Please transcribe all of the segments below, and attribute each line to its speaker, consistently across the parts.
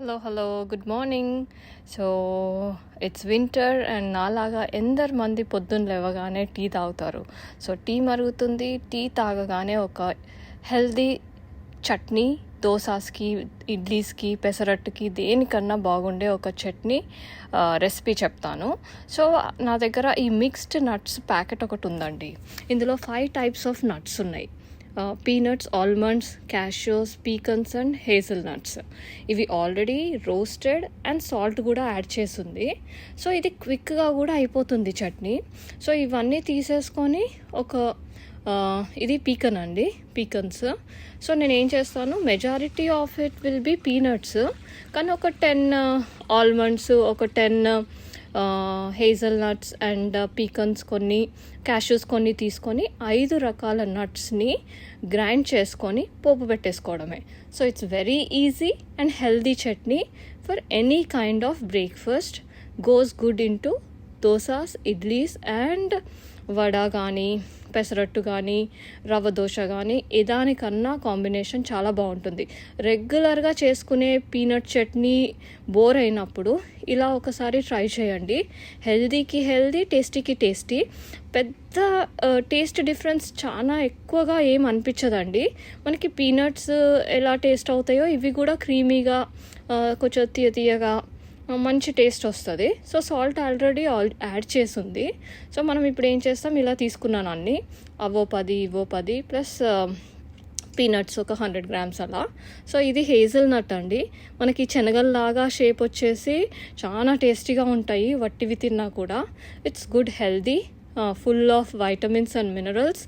Speaker 1: Hello good morning. So it's winter and నాలాగా ఎందరు మంది పొద్దున్న లేవగానే టీ తాగుతారు. సో టీ మరుగుతుంది. టీ తాగగానే ఒక హెల్దీ చట్నీ దోసాస్కి, ఇడ్లీస్కి, పెసరట్టుకి దేనికన్నా బాగుండే ఒక చట్నీ రెసిపీ చెప్తాను. సో నా దగ్గర ఈ మిక్స్డ్ నట్స్ ప్యాకెట్ ఒకటి ఉందండి. ఇందులో 5 టైప్స్ ఆఫ్ నట్స్ ఉన్నాయి. Peanuts, almonds, cashews, pecans and hazelnuts. ఇవి ఆల్రెడీ రోస్టెడ్ అండ్ సాల్ట్ కూడా యాడ్ చేసింది. సో ఇది క్విక్గా కూడా అయిపోతుంది చట్నీ. సో ఇవన్నీ తీసేసుకొని ఇది పీకన్ అండి, పీకన్స్. సో నేను ఏం చేస్తాను, majority of it will be peanuts, కానీ ఒక 10 ఆల్మండ్స్, ఒక 10 హేజల్ నట్స్ అండ్ పీకన్స్, కొన్ని క్యాష్యూస్ కొన్ని తీసుకొని 5 రకాల నట్స్ని గ్రైండ్ చేసుకొని పోపు పెట్టేసుకోవడమే. So it's very easy and healthy chutney for any kind of breakfast. Goes good in to dosas, idlis and vada కానీ, పెసరట్టు కానీ, రవ్వ దోశ కానీ, దానికన్నా కాంబినేషన్ చాలా బాగుంటుంది. రెగ్యులర్గా చేసుకునే పీనట్ చట్నీ బోర్ అయినప్పుడు ఇలా ఒకసారి ట్రై చేయండి. హెల్దీకి హెల్దీ, టేస్టీకి టేస్టీ. పెద్ద టేస్ట్ డిఫరెన్స్ చాలా ఎక్కువగా ఏం అనిపించదండి. మనకి పీనట్స్ ఎలా టేస్ట్ అవుతాయో ఇవి కూడా క్రీమీగా, కొంచెం తీయగా మంచి టేస్ట్ వస్తుంది. సో సాల్ట్ ఆల్రెడీ యాడ్ చేసింది. సో మనం ఇప్పుడు ఏం చేస్తాం, ఇలా తీసుకున్నాను అన్నీ, అవో 10 ఇవో 10 ప్లస్ పీనట్స్ ఒక 100 గ్రామ్స్ అలా. సో ఇది హేజల్ నట్ అండి. మనకి శనగల్లాగా షేప్ వచ్చేసి చాలా టేస్టీగా ఉంటాయి వట్టివి తిన్నా కూడా. It's good healthy, full of vitamins and minerals.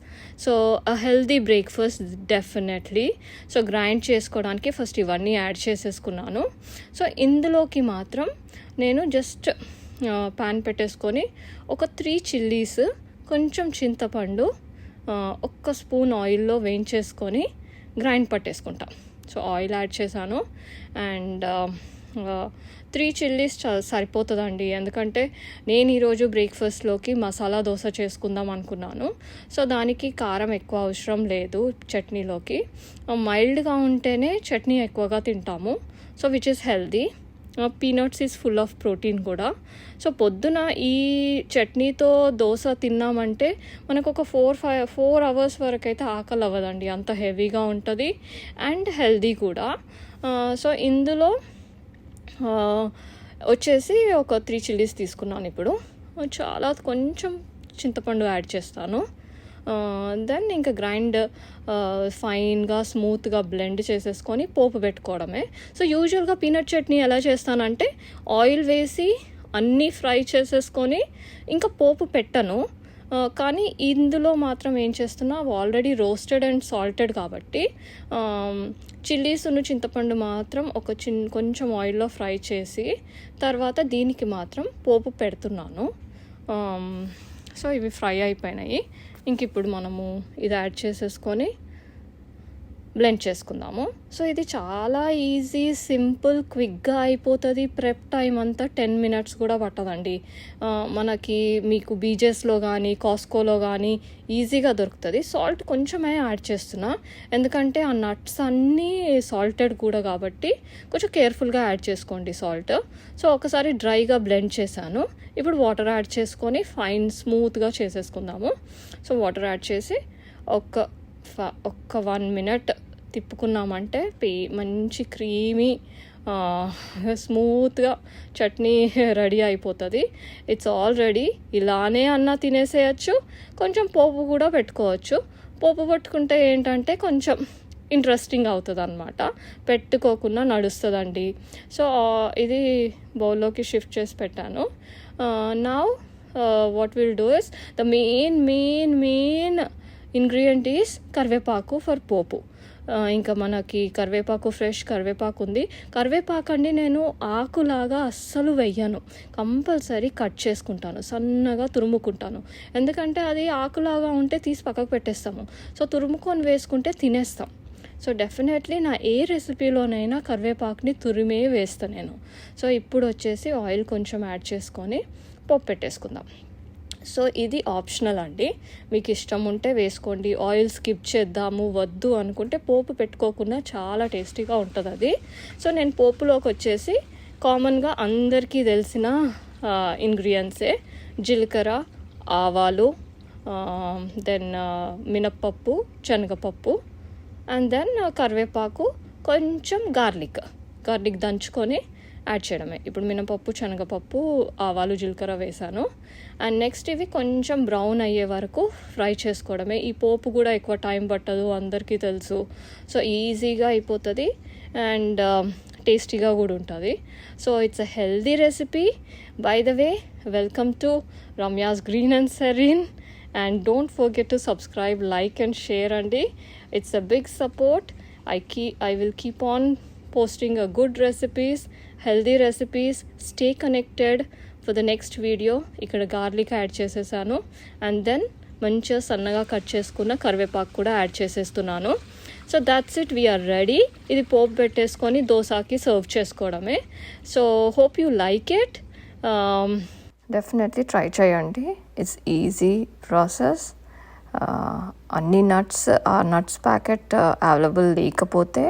Speaker 1: So a healthy breakfast definitely. So grind చేసుకోవడానికి ఫస్ట్ ఇవన్నీ యాడ్ చేసేసుకున్నాను. సో ఇందులోకి మాత్రం నేను జస్ట్ ప్యాన్ పెట్టేసుకొని ఒక 3 చిల్లీస్, కొంచెం చింతపండు, ఒక్క స్పూన్ ఆయిల్లో వేయించేసుకొని గ్రైండ్ పట్టేసుకుంటాం. సో ఆయిల్ యాడ్ చేశాను అండ్ 3 చిల్లీస్ సరిపోతుందండి. ఎందుకంటే నేను ఈరోజు బ్రేక్ఫాస్ట్లోకి మసాలా దోశ చేసుకుందాం అనుకున్నాను. సో దానికి కారం ఎక్కువ అవసరం లేదు చట్నీలోకి. మైల్డ్గా ఉంటేనే చట్నీ ఎక్కువగా తింటాము. So which is healthy. Peanuts is full of protein కూడా. సో పొద్దున ఈ చట్నీతో దోశ తిన్నామంటే మనకు ఒక 4 అవర్స్ వరకు అయితే ఆకలి అవ్వదండి, అంత హెవీగా ఉంటుంది అండ్ హెల్దీ కూడా. సో ఇందులో వచ్చేసి ఒక 3 చిల్లీస్ తీసుకున్నాను. ఇప్పుడు కొంచెం చింతపండు యాడ్ చేస్తాను. దెన్ ఇంకా గ్రైండ్ ఫైన్గా స్మూత్గా బ్లెండ్ చేసేసుకొని పోపు పెట్టుకోవడమే. సో యూజువల్గా పీనట్ చట్నీ ఎలా చేస్తానంటే ఆయిల్ వేసి అన్నీ ఫ్రై చేసేసుకొని ఇంకా పోపు పెట్టను. కానీ ఇందులో మాత్రం ఏం చేస్తున్నా, ఆల్రెడీ రోస్టెడ్ అండ్ సాల్టెడ్ కాబట్టి చిల్లీస్ను చింతపండు మాత్రం కొంచెం ఆయిల్లో ఫ్రై చేసి తర్వాత దీనికి మాత్రం పోపు పెడుతున్నాను. సో ఇవి ఫ్రై అయిపోయినాయి. ఇంక ఇప్పుడు మనము ఇది యాడ్ చేసేసుకొని బ్లెండ్ చేసుకుందాము. సో ఇది చాలా ఈజీ, సింపుల్, క్విక్గా అయిపోతుంది. ప్రెప్ టైం అంతా 10 మినిట్స్ కూడా పట్టదండి. మనకి మీకు బీజెస్లో కానీ, కాస్కోలో కానీ ఈజీగా దొరుకుతుంది. సాల్ట్ కొంచెమే యాడ్ చేస్తున్నా, ఎందుకంటే ఆ నట్స్ అన్నీ సాల్టెడ్ కూడా కాబట్టి కొంచెం కేర్ఫుల్గా యాడ్ చేసుకోండి సాల్ట్. సో ఒకసారి డ్రైగా బ్లెండ్ చేశాను. ఇప్పుడు వాటర్ యాడ్ చేసుకొని ఫైన్ స్మూత్గా చేసేసుకుందాము. సో వాటర్ యాడ్ చేసి ఒక్క 1 మినిట్ తిప్పుకున్నామంటే మంచి క్రీమీ స్మూత్గా చట్నీ రెడీ అయిపోతుంది. It's all ready. ఇలానే అన్నా తినేసేయచ్చు, కొంచెం పోపు కూడా పెట్టుకోవచ్చు. పోపు పెట్టుకుంటే ఏంటంటే కొంచెం ఇంట్రెస్టింగ్ అవుతుంది అనమాట, పెట్టుకోకుండా నడుస్తుందండి. సో ఇది బౌల్లోకి షిఫ్ట్ చేసి పెట్టాను. Now what will do is the main ingredient is కరివేపాకు ఫర్ పోపు. ఇంకా మనకి కరివేపాకు, ఫ్రెష్ కరివేపాకు ఉంది. కరివేపాకు అండి నేను ఆకులాగా అస్సలు వెయ్యను, కంపల్సరీ కట్ చేసుకుంటాను, సన్నగా తురుముకుంటాను. ఎందుకంటే అది ఆకులాగా ఉంటే తీసి పక్కకు పెట్టేస్తాము. సో తురుముకొని వేసుకుంటే తినేస్తాం. సో డెఫినెట్లీ నా ఏ రెసిపీలోనైనా కరివేపాకుని తురిమే వేస్తాను నేను. సో ఇప్పుడు వచ్చేసి ఆయిల్ కొంచెం యాడ్ చేసుకొని పోపు పెట్టేసుకుందాం. సో ఇది ఆప్షనల్ అండి, మీకు ఇష్టం ఉంటే వేసుకోండి. ఆయిల్ స్కిప్ చేద్దాము వద్దు అనుకుంటే పోపు పెట్టుకోకుండా చాలా టేస్టీగా ఉంటుంది అది. సో నేను పోపులోకి వచ్చేసి కామన్గా అందరికీ తెలిసిన ఇంగ్రీడియంట్సే జీలకర్ర, ఆవాలు, దెన్ మినప్పప్పు, శనగపప్పు, అండ్ దెన్ కరివేపాకు, కొంచెం గార్లిక్ దంచుకొని యాడ్ చేయడమే. ఇప్పుడు మినపప్పు, శనగపప్పు, ఆవాలు, జీలకర్ర వేసాను. అండ్ నెక్స్ట్ ఇవి కొంచెం బ్రౌన్ అయ్యే వరకు ఫ్రై చేసుకోవడమే. ఈ పోపు కూడా ఎక్కువ టైం పట్టదు, అందరికీ తెలుసు. సో ఈజీగా అయిపోతుంది అండ్ టేస్టీగా కూడా ఉంటుంది. So it's a healthy recipe. By the way, welcome to Ramya's green and serene. And don't forget to subscribe, like and share andi. It's a big support. I will keep on posting a good recipes, healthy recipes. Stay connected for the next video. ikkada garlic add chesesanu and then manchiga sannaga cut cheskunna karvepaku kuda add chesestunnanu. So that's it, we are ready. ఇది పోపు పెట్టేసుకొని దోసాకి serve చేసుకోవడమే. So hope you like it. Definitely try చేయండి. It's easy process. అన్ని nuts packet available లేకపోతే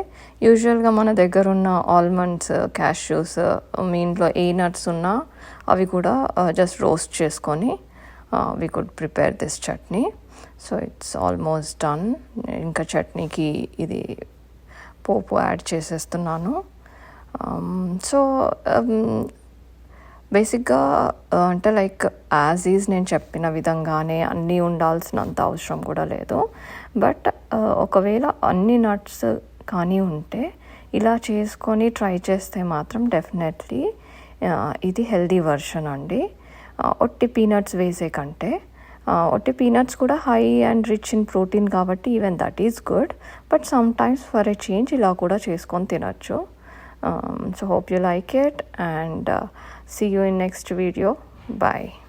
Speaker 1: యూజువల్గా మన దగ్గర ఉన్న ఆల్మండ్స్, క్యాష్యూస్, మీ ఇంట్లో ఏ నట్స్ ఉన్నా అవి కూడా జస్ట్ రోస్ట్ చేసుకొని we could prepare this chutney. So it's almost done. ఇంకా చట్నీకి ఇది పోపు యాడ్ చేసేస్తున్నాను. సో బేసిక్గా అంటే లైక్ యాజ్ ఈజ్ నేను చెప్పిన విధంగానే అన్నీ ఉండాల్సినంత అవసరం కూడా లేదు. బట్ ఒకవేళ అన్ని నట్స్ కానీ ఉంటే ఇలా చేసుకొని ట్రై చేస్తే మాత్రం డెఫినెట్లీ ఇది హెల్దీ వర్షన్ అండి. ఒట్టి పీనట్స్ వేసే కంటే ఒట్టి పీనట్స్ కూడా high and rich in protein కాబట్టి even that is good. But sometimes for a change ఇలా కూడా చేసుకొని తినచ్చు. So hope you like it and see you in next video. Bye.